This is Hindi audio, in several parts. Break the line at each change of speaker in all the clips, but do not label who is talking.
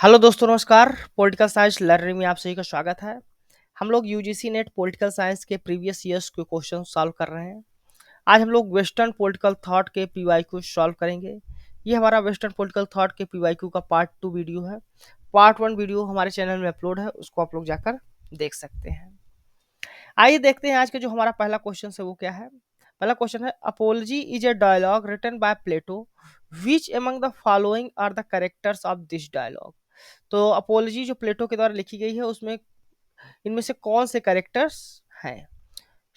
हेलो दोस्तों, नमस्कार। पॉलिटिकल साइंस लर्निंग में आप सभी का स्वागत है। हम लोग यूजीसी नेट पॉलिटिकल साइंस के प्रीवियस ईयर्स के क्वेश्चन सॉल्व कर रहे हैं। आज हम लोग वेस्टर्न पॉलिटिकल थॉट के पीवाईक्यू सॉल्व करेंगे। ये हमारा वेस्टर्न पॉलिटिकल थॉट के पीवाईक्यू का पार्ट 2 वीडियो है। पार्ट 1 वीडियो हमारे चैनल में अपलोड है, उसको आप लोग जाकर देख सकते हैं। आइए देखते हैं आज का जो हमारा पहला क्वेश्चन है वो क्या है। पहला क्वेश्चन है, apology is a dialogue written by Plato, which among the following are the characters of this dialogue. तो अपोलॉजी जो प्लेटो के द्वारा लिखी गई है उसमें इनमें से कौन से कैरेक्टर्स हैं?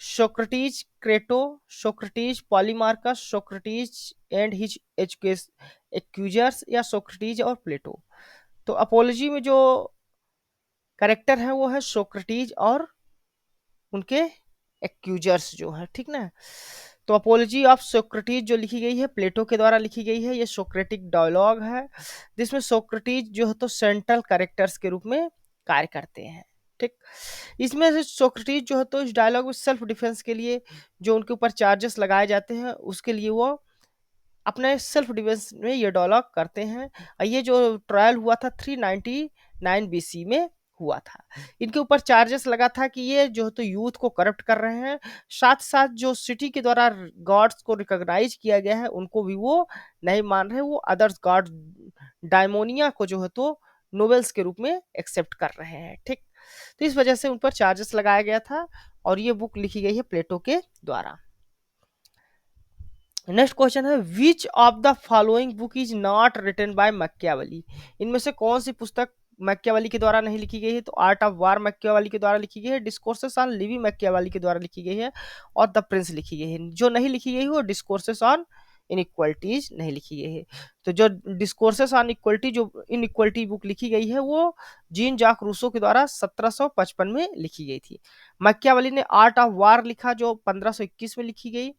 Socrates, Crito, Socrates, Polemarchus, Socrates and his accusers, या सोक्रेटिस और प्लेटो। तो अपोलॉजी में जो कैरेक्टर है वो है सोक्रेटिस और उनके एक्यूजर्स जो है, ठीक ना। तो अपोलॉजी ऑफ सोक्रेटिस जो लिखी गई है प्लेटो के द्वारा लिखी गई है, ये सोक्रेटिक डायलॉग है जिसमें सोक्रेटिस जो है तो सेंट्रल कैरेक्टर्स के रूप में कार्य करते हैं, ठीक। इसमें से सोक्रेटिस जो है तो इस डायलॉग में सेल्फ डिफेंस के लिए जो उनके ऊपर चार्जेस लगाए जाते हैं उसके लिए वो अपने सेल्फ डिफेंस में ये डायलॉग करते हैं। और ये जो ट्रायल हुआ था 399 बीसी में हुआ था। इनके ऊपर चार्जेस लगा था कि ये जो है तो यूथ को करप्ट कर रहे हैं, साथ साथ जो सिटी के द्वारा गॉड्स को रिकॉग्नाइज किया गया है उनको भी वो नहीं मान रहे, वो अदर्स गॉड डायमोनिया को जो है तो नोवेल्स के रूप में एक्सेप्ट कर रहे हैं, ठीक। तो इस वजह से उन पर चार्जेस लगाया गया था और ये बुक लिखी गई है प्लेटो के द्वारा। नेक्स्ट क्वेश्चन है, which of the following book is not written by Machiavelli. इनमें से कौन सी पुस्तक मैकियावेली के द्वारा नहीं लिखी गई है? तो आर्ट ऑफ वार मैकियावेली के द्वारा लिखी गई है, डिस्कोर्सेस ऑन लिवी मैकियावेली के द्वारा लिखी गई है, और द प्रिंस लिखी गई है। जो नहीं लिखी गई है वो डिस्कोर्सेस ऑन इनइक्वालिटीज नहीं लिखी गई है। तो जो डिस्कोर्सेस ऑन इक्वलिटी जो इनइक्वालिटी बुक लिखी गई है वो जीन जाक रूसो के द्वारा 1755 में लिखी गई थी। मैकियावेली ने आर्ट ऑफ वार लिखा जो 1521 में लिखी गई।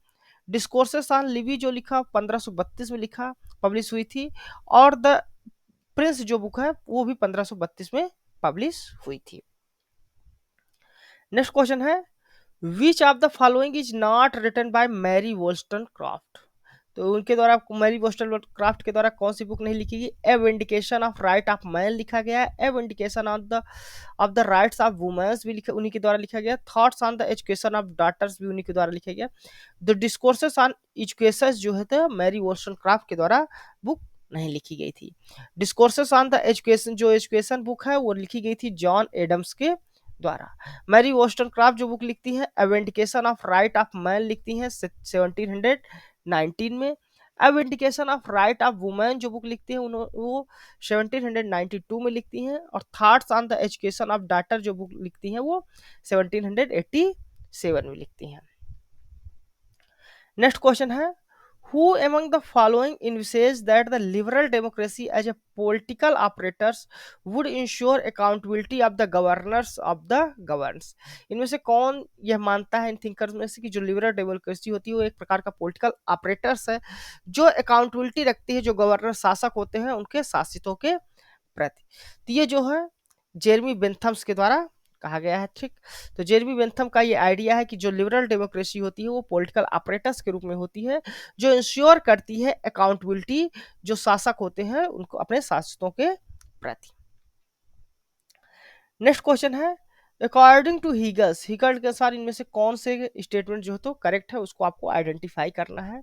डिस्कोर्सेस ऑन लिवी जो लिखा 1532 में लिखा पब्लिश हुई थी, और द प्रिंस जो बुक है वो भी 1532 में पब्लिश हुई थी। नेक्स्ट क्वेश्चन है, which of the following is not written by Mary Wollstonecraft. तो उनके द्वारा मैरी वोल्स्टनक्राफ्ट के द्वारा कौन सी बुक नहीं लिखी गई? A vindication of right of man लिखा गया है, a vindication of the rights of women's भी लिखा उन्हीं के द्वारा लिखा गया, thoughts on the education of daughters भी उन्हीं के द्वारा लिखा गया। द डिस्कोर्सेस ऑन एजुकेशन जो है तो मैरी वोल्स्टनक्राफ्ट के द्वारा बुक नहीं लिखी गई थी। डिस्कोर्सेस ऑन द एजुकेशन जो एजुकेशन बुक है वो लिखी गई थी जॉन एडम्स के द्वारा। मैरी वोल्स्टनक्राफ्ट जो बुक लिखती है एवेंडिकेशन ऑफ राइट ऑफ मैन लिखती हैं 1719 में। एवेंडिकेशन ऑफ राइट ऑफ वुमेन जो बुक लिखती हैं वो 1792 में लिखती हैं, और thoughts on the education of daughter जो बुक लिखती हैं वो 1787 में लिखती हैं। नेक्स्ट क्वेश्चन है, who among the following envisages that the liberal democracy as a political operators would ensure accountability of the governors of the governed। इनमें से कौन यह मानता है इन थिंकर्स में से कि जो लिबरल डेमोक्रेसी होती है वो एक प्रकार का पॉलिटिकल ऑपरेटर्स है जो अकाउंटेबिलिटी रखती है जो गवर्नर शासक होते हैं उनके शासितों के प्रति। तो ये जो है जेरमी बेंथम्स के द्वारा कहा गया है, ठीक। तो जेरमी बेंथम का ये आइडिया है कि जो लिबरल डेमोक्रेसी होती है वो पॉलिटिकल ऑपरेटर्स के रूप में होती है जो इंश्योर करती है अकाउंटेबिलिटी जो शासक होते हैं उनको अपने शासितों के प्रति। नेक्स्ट क्वेश्चन है, अकॉर्डिंग टू हीगल्स, हीगल के अनुसार इनमें से कौन से स्टेटमेंट जो है तो करेक्ट है उसको आपको आइडेंटिफाई करना है।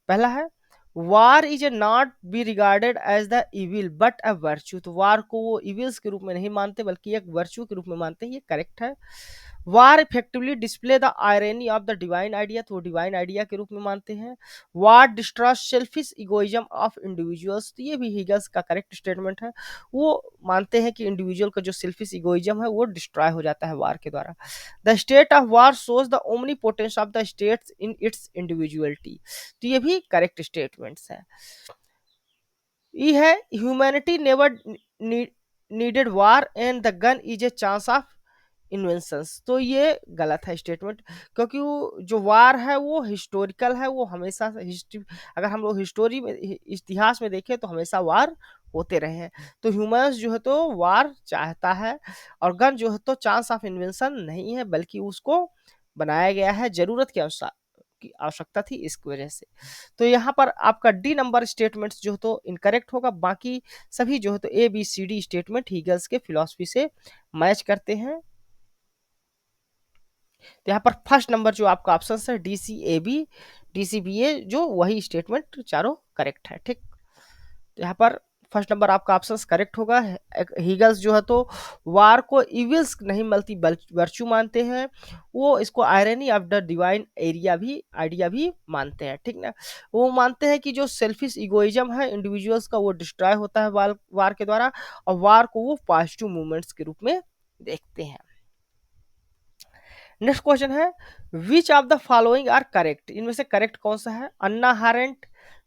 पहला है, war is a not be regarded as the evil but a virtue. तो वार को वो इविल्स के रूप में नहीं मानते बल्कि एक वर्च्यू के रूप में मानते हैं, ये करेक्ट है। War effectively display the irony of the divine idea, तो डिवाइन आइडिया के रूप में मानते हैं। War destroy selfish egoism of individuals, तो ये भी हीगल्स का करेक्ट स्टेटमेंट है। वो मानते हैं कि इंडिविजुअल का जो सेल्फिश इगोइज्म है वो डिस्ट्रॉय हो जाता है वार के द्वारा। The state of war shows the omnipotence of the states in its individuality, तो ये भी करेक्ट स्टेटमेंट्स है। ये है, humanity never needed war and the gun is a chance of inventions, तो ये गलत है स्टेटमेंट, क्योंकि वो जो वार है वो हिस्टोरिकल है, वो हमेशा से हिस्ट्री, अगर हम लोग हिस्टोरी में इतिहास में देखें तो हमेशा वार होते रहे हैं। तो ह्यूमंस जो है तो वार चाहता है, और गन जो है तो चांस ऑफ इन्वेंशन नहीं है बल्कि उसको बनाया गया है जरूरत के अनुसार, की आवश्यकता थी इसकी वजह से। तो यहाँ पर आपका डी नंबर स्टेटमेंट्स जो तो इनकरेक्ट होगा, बाकी सभी जो है तो A B C D statement Hegel's के फिलॉसफी से मैच करते हैं। तो यहाँ पर फर्स्ट नंबर जो आपका ऑप्शन है डी सी बी ए, जो वही स्टेटमेंट चारों करेक्ट है। ठीक, तो यहाँ पर फर्स्ट नंबर आपका ऑप्शन करेक्ट होगा। हीगल्स जो है तो वार को इविल्स नहीं मल्टी वर्च्यू मानते हैं, वो इसको irony of the divine area भी आइडिया भी मानते हैं। ठीक ना, वो मानते हैं कि जो सेल्फिश इगोइज्म है इंडिविजुअल्स का, वो डिस्ट्रॉय होता है वार के द्वारा, और वार को वो पॉजिटिव मूवमेंट्स के रूप में देखते हैं। नेक्स्ट क्वेश्चन है which of the following are correct, इनमें से करेक्ट कौन सा है। Hannah Arendt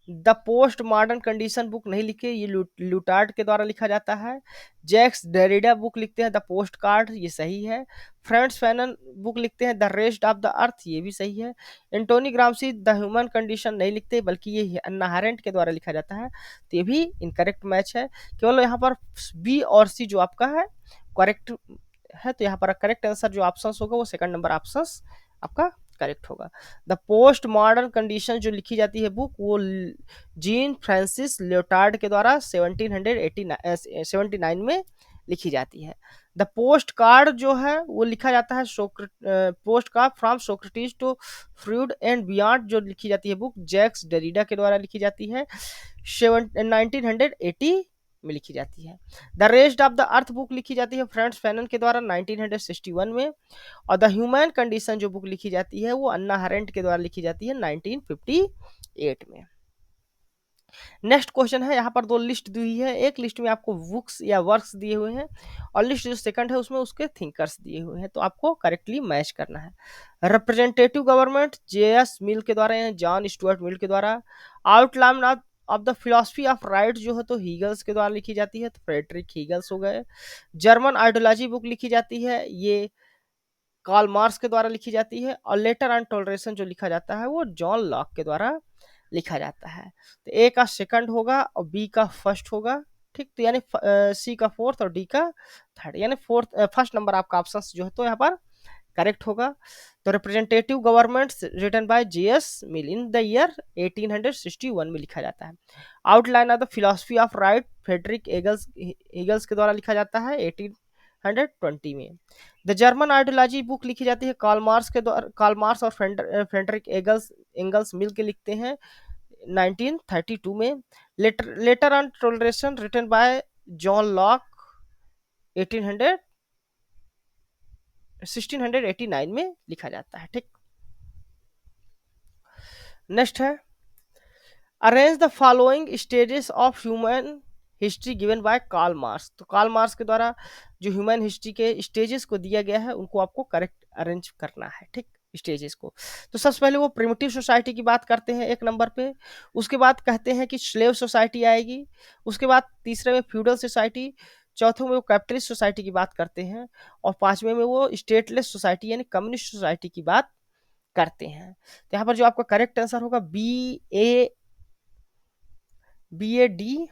the post modern condition book नहीं लिखे, ये लुटार्ड के द्वारा लिखा जाता है। जैक्स डेरिडा बुक लिखते हैं द पोस्ट कार्ड, ये सही है। फ्रेंड्स फैनन बुक लिखते हैं the rest of the earth, ये भी सही है। एंटोनी ग्रामसी द ह्यूमन कंडीशन नहीं लिखते, बल्कि ये अन्ना हारेंट के द्वारा लिखा जाता है, तो ये भी इनकरेक्ट मैच है। केवल यहाँ पर बी और सी जो आपका है करेक्ट है, तो यहाँ पर करेक्ट आंसर जो ऑप्शन होगा वो सेकंड नंबर ऑप्शन आपका करेक्ट होगा। द पोस्ट मॉडर्न कंडीशन जो लिखी जाती है बुक, वो जीन फ्रांसिस लियोटार्ड के द्वारा 1779 में लिखी जाती है। द पोस्ट कार्ड जो है वो लिखा जाता है post card from Socrates to Freud and beyond, जो लिखी जाती है बुक जैक्स डेरिडा के द्वारा लिखी जाती है, 1980 में लिखी जाती है। The rest of the earth book लिखी जाती है फ्रेंड्स फैनन के द्वारा 1961 में, और द ह्यूमन कंडीशन जो बुक लिखी जाती है वो अन्ना हरेंट के द्वारा लिखी जाती है 1958 में। नेक्स्ट क्वेश्चन है, यहाँ पर दो लिस्ट दी हुई है, एक लिस्ट में आपको बुक्स या वर्क्स दिए हुए हैं, और लिस्ट जो सेकंड है उसमें उसके थिंकर्स दिए हुए हैं, तो आपको करेक्टली मैच करना है। Representative government JS. मिल के द्वारा या जॉन स्टुअर्ट मिल के द्वारा। Outline of the philosophy of right जो है तो हीगल्स के द्वारा लिखी जाती है, तो फ्रेडरिक हीगल्स हो गए। जर्मन आइडियोलॉजी बुक लिखी जाती है, ये कार्ल मार्क्स के द्वारा लिखी जाती है, और लेटर ऑन टॉलरेशन जो लिखा जाता है वो जॉन लॉक के द्वारा लिखा जाता है। तो ए का सेकंड होगा और बी का फर्स्ट होगा। ठीक, तो यानी सी का फोर्थ और डी का थर्ड, यानी फर्स्ट नंबर आपका ऑप्शन जो है तो यहाँ पर करेक्ट होगा। तो representative governments written by J S. Mill in the year 1861 में लिखा जाता है। Outline of the philosophy of right Frederick Engels के द्वारा लिखा जाता है 1820 में। द जर्मन आइडियोलॉजी बुक लिखी जाती है कार्ल मार्क्स के द्वारा, कार्ल मार्क्स और फ्रेडरिक एंगल्स मिल के लिखते हैं 1932 में। Letter on toleration written by John Locke 1689 में लिखा जाता है। ठीक, नेक्स्ट है arrange the following stages of human history given by Karl Marx, तो कार्ल मार्क्स के द्वारा जो ह्यूमन हिस्ट्री के स्टेजेस को दिया गया है उनको आपको करेक्ट अरेंज करना है। ठीक, स्टेजेस को, तो सबसे पहले वो प्रिमिटिव सोसाइटी की बात करते हैं एक नंबर पे, उसके बाद कहते हैं कि स्लेव सोसाइटी आएगी, उसके बाद तीसरे में फ्यूडल सोसाइटी, चौथे में वो कैपिटलिस्ट सोसाइटी की बात करते हैं, और पांचवें में वो स्टेटलेस सोसाइटी यानी कम्युनिस्ट सोसाइटी की बात करते हैं। तो यहाँ पर जो आपका करेक्ट आंसर होगा BAD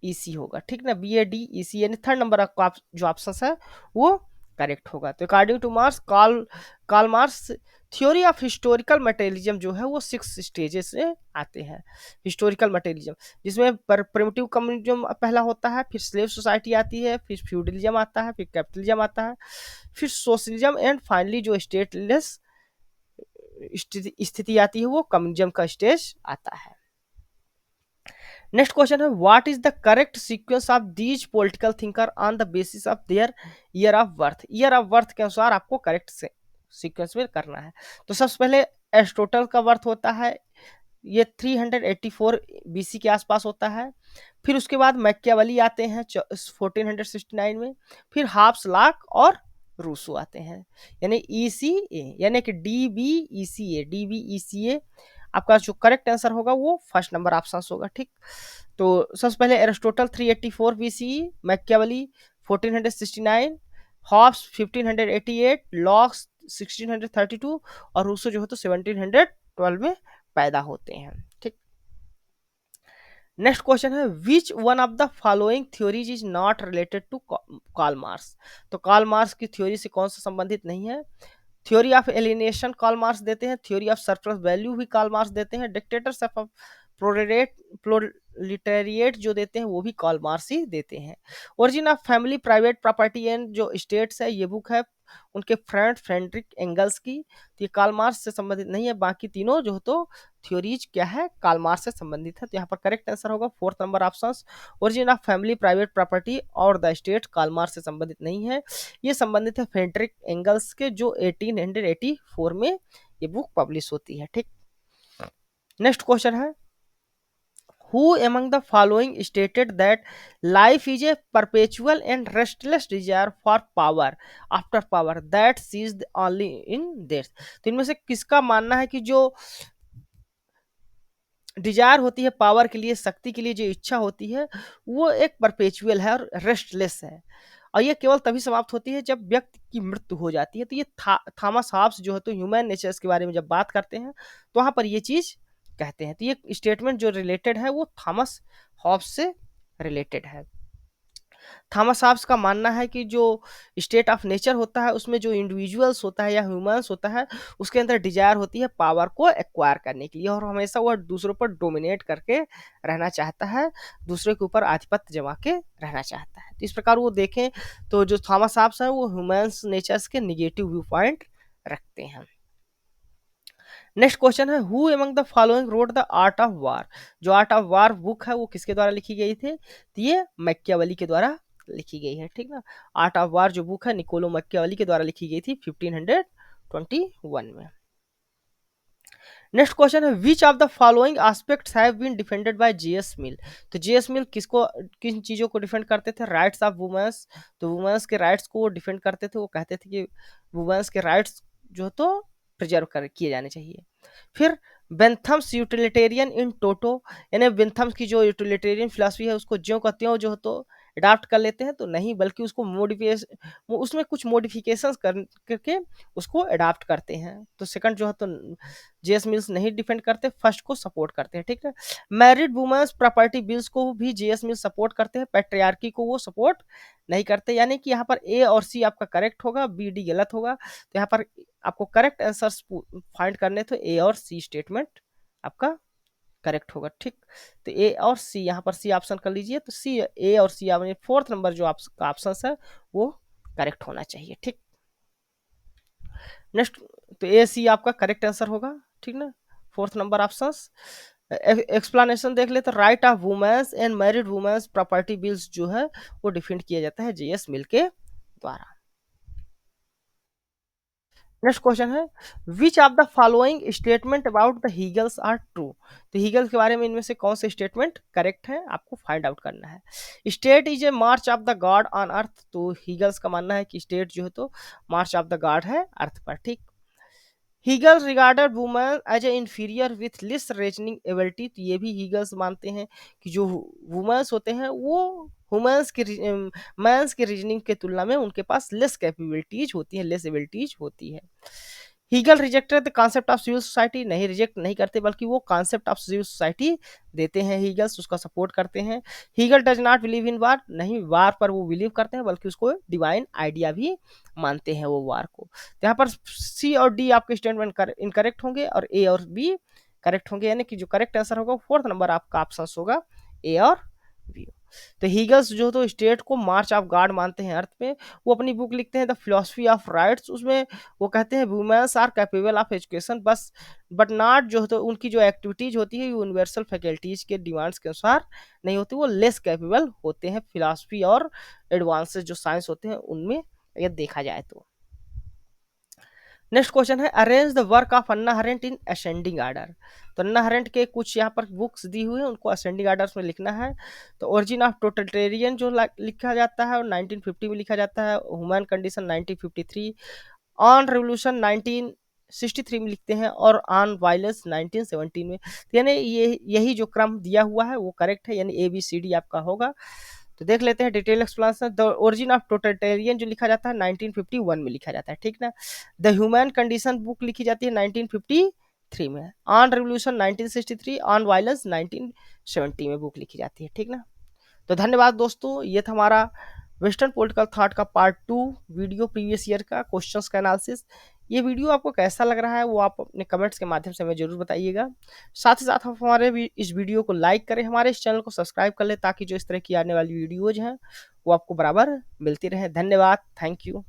EC होगा। ठीक ना, BAD EC यानी थर्ड नंबर आपका जो ऑप्शन है वो करेक्ट होगा। तो according to Marx Karl Marx theory of historical materialism जो है वो 6 स्टेजेस से आते हैं। हिस्टोरिकल मटेरियलिज्म जिसमें प्रिमिटिव कम्युनिज्म पहला होता है, फिर स्लेव सोसाइटी आती है, फिर फ्यूडलिज्म आता है, फिर कैपिटलिज्म आता है, फिर सोशलिज्म, एंड फाइनली जो स्टेटलेस स्थिति आती है वो कम्युनिज्म का स्टेज आता है। नेक्स्ट क्वेश्चन है what is the correct sequence of these political thinker on the basis of their year of birth, year of birth के अनुसार आपको करेक्ट सीक्वेंस में करना है। तो सबसे पहले एरिस्टोटल का बर्थ होता है, ये 384 BC के आसपास होता है। फिर उसके बाद मैकियावेली आते हैं 1469 में, फिर हाब्स लॉक और रूसो आते हैं, यानी ECA, यानी कि DBECA आपका जो करेक्ट आंसर होगा वो फर्स्ट नंबर ऑप्शन होगा। ठीक, तो सबसे पहले Aristotle 384 BCE, Machiavelli 1469, Hobbes 1588, Locke's 1632 और रूसो जो है तो 1712 में पैदा होते हैं। ठीक, नेक्स्ट क्वेश्चन है which one of the following theories is not related to Karl Marx, तो कार्ल मार्क्स की थ्योरी से कौन सा संबंधित नहीं है। Theory of alienation Karl Marx देते हैं, थ्योरी ऑफ सरप्लस वैल्यू भी कार्ल मार्क्स देते हैं, डिक्टेटरशिप ऑफ प्रोलेटेरिएट जो देते हैं वो भी कार्ल मार्क्स ही देते हैं। Origin of family private property and जो स्टेट्स है ये बुक है उनके फ्रेंड फ्रेडरिक एंगल्स की, तो ये कार्ल मार्क्स से संबंधित नहीं है, बाकी तीनों जो तो थ्योरीज क्या है कार्ल मार्क्स से संबंधित है। तो यहाँ पर करेक्ट आंसर होगा fourth number option, origin of family private property और द स्टेट कार्ल मार्क्स से संबंधित नहीं है, ये संबंधित है फ्रेडरिक एंगल्स के जो 1884 में ये बुक पब्लिश होती है। ठीक, नेक्स्ट क्वेश्चन है, who among the following stated that life is a perpetual and restless desire for power after power that seized only in death। तो इनमें से किसका मानना है कि जो डिजायर होती है पावर के लिए, शक्ति के लिए जो इच्छा होती है वो एक परपेचुअल है और रेस्टलेस है, और ये केवल तभी समाप्त होती है जब व्यक्ति की मृत्यु हो जाती है। तो ये थॉमस हॉब्स जो है तो ह्यूमन नेचर्स के बारे में जब बात करते हैं तो वहां पर ये चीज कहते हैं। तो ये स्टेटमेंट जो रिलेटेड है वो थॉमस हॉब्स से रिलेटेड है। थॉमस हॉब्स का मानना है कि जो स्टेट ऑफ नेचर होता है उसमें जो इंडिविजुअल्स होता है या ह्यूमंस होता है उसके अंदर डिजायर होती है पावर को एक्वायर करने के लिए, और हमेशा वह दूसरों पर डोमिनेट करके रहना चाहता है, दूसरे के ऊपर आधिपत्य जमा के रहना चाहता है। तो इस प्रकार वो देखें तो जो थॉमस हॉब्स है वो ह्यूमंस नेचर्स के निगेटिव व्यू पॉइंट रखते हैं। नेक्स्ट क्वेश्चन है, who among the following road the art of war. जो आर्ट ऑफ वार बुक है वो किसके द्वारा लिखी गई थी, तो ये मैकियावेली के द्वारा लिखी गई है। ठीक ना, आर्ट ऑफ वार जो बुक है निकोलो मैकियावेली के द्वारा लिखी गई थी 1521 में। नेक्स्ट क्वेश्चन है, which of the following aspects have been defended by J S Mill. तो जेएस मिल किसको किन चीजों को डिफेंड करते थे, राइट्स ऑफ वुमेन्स, तो वुमेन्स के राइट्स को वो डिफेंड करते थे, वो कहते थे कि वुमेन्स के राइट्स जो तो प्रिजर्व कर किए जाने चाहिए। फिर बेंथम्स यूटिलिटेरियन इन टोटो, यानी बेंथम्स की जो यूटिलिटेरियन फिलॉसफी है उसको ज्यों का त्यों जो तो अडाप्ट कर लेते हैं, तो नहीं बल्कि उसको मॉडिफिकेशन उसमें कुछ मॉडिफिकेशंस करके उसको अडाप्ट करते हैं। तो सेकंड जो है तो जेएस मिल्स नहीं डिफेंड करते, फर्स्ट को सपोर्ट करते हैं। ठीक है, मैरिड वुमेन्स प्रॉपर्टी बिल्स को भी जेएस मिल्स सपोर्ट करते हैं, पैट्रियार्की को वो सपोर्ट नहीं करते, यानी कि यहाँ पर ए और सी आपका करेक्ट होगा, बी डी गलत होगा। तो यहाँ पर आपको करेक्ट आंसर फाइंड करने तो ए और सी स्टेटमेंट आपका करेक्ट होगा। ठीक, तो ए और सी यहाँ पर सी ऑप्शन कर लीजिए, तो सी ए और सी फोर्थ नंबर जो आपका ऑप्शन है वो करेक्ट होना चाहिए। ठीक, नेक्स्ट, तो ए सी आपका करेक्ट आंसर होगा। ठीक ना, फोर्थ नंबर ऑप्शन। एक्सप्लेनेशन देख ले तो right of women's and married women's property bills जो है वो डिफेंड किया जाता है जेएस मिल के द्वारा। नेक्स्ट क्वेश्चन है, which of the following statement about the Hegel's are true. तो हीगल्स के बारे में इनमें से कौन से स्टेटमेंट करेक्ट है आपको फाइंड आउट करना है। State is a March of the God on earth, तो हीगल्स का मानना है कि स्टेट जो है तो मार्च ऑफ द गॉड है अर्थ पर। ठीक, Hegel's regarded women as a inferior with less reasoning ability, तो ये भी हीगल्स मानते हैं कि जो वुमेन्स होते हैं वो वुमेन्स के मैंस के रीजनिंग के तुलना में उनके पास लेस कैपेबिलिटीज होती है, लेस एबिलिटीज होती है। Hegel rejected the concept of civil society, नहीं रिजेक्ट नहीं करते बल्कि वो कॉन्सेप्ट ऑफ सिविल सोसाइटी देते हैं हीगल्स, उसका सपोर्ट करते हैं। Hegel does not believe in war, नहीं वार पर वो बिलीव करते हैं बल्कि उसको डिवाइन आइडिया भी मानते हैं वो वार को। तो यहाँ पर सी और डी आपके स्टेटमेंट इनकरेक्ट होंगे और ए और बी करेक्ट होंगे, यानी कि जो करेक्ट आंसर होगा फोर्थ नंबर आपका ऑप्शन होगा ए और बी। तो हीगल्स जो तो स्टेट को मार्च ऑफ गॉड मानते हैं अर्थ में, वो अपनी बुक लिखते हैं द फिलोसफी ऑफ राइट्स, उसमें वो कहते हैं womens are capable of education बस बट नॉट जो तो उनकी जो एक्टिविटीज होती है यूनिवर्सल फैकल्टीज के डिमांड्स के अनुसार नहीं होती, वो लेस कैपेबल होते हैं फिलोसफी और एडवांसेस जो साइंस होते हैं उनमें अगर देखा जाए तो। नेक्स्ट क्वेश्चन है, arrange the work of Hannah Arendt in ascending order. तो अन्ना हरेंट के कुछ यहाँ पर बुक्स दी हुई है उनको असेंडिंग आर्डर्स में लिखना है। तो ओरिजिन ऑफ टोटलिटेरियन जो लिखा जाता है और 1950 में लिखा जाता है, ह्यूमन कंडीशन 1953, ऑन रेवोल्यूशन 1963 में लिखते हैं और ऑन वायलेंस 1917 में। तो यानी ये यही जो क्रम दिया हुआ है वो करेक्ट है, यानी ए बी सी डी आपका होगा। तो देख लेते हैं detail explanation. The origin of totalitarian जो लिखा जाता है 1951 में लिखा जाता है। ठीक ना, द ह्यूमन कंडीशन बुक लिखी जाती है 1953 में, ऑन रेवोल्यूशन 1963, ऑन वायलेंस 1970 में बुक लिखी जाती है। ठीक ना, तो धन्यवाद दोस्तों, ये था हमारा वेस्टर्न पॉलिटिकल थॉट का पार्ट 2 वीडियो प्रीवियस ईयर का क्वेश्चंस का एनालिसिस। ये वीडियो आपको कैसा लग रहा है वो आप अपने कमेंट्स के माध्यम से हमें ज़रूर बताइएगा। साथ ही साथ आप हमारे भी इस वीडियो को लाइक करें, हमारे इस चैनल को सब्सक्राइब कर लें ताकि जो इस तरह की आने वाली वीडियोज़ हैं वो आपको बराबर मिलती रहें। धन्यवाद, थैंक यू।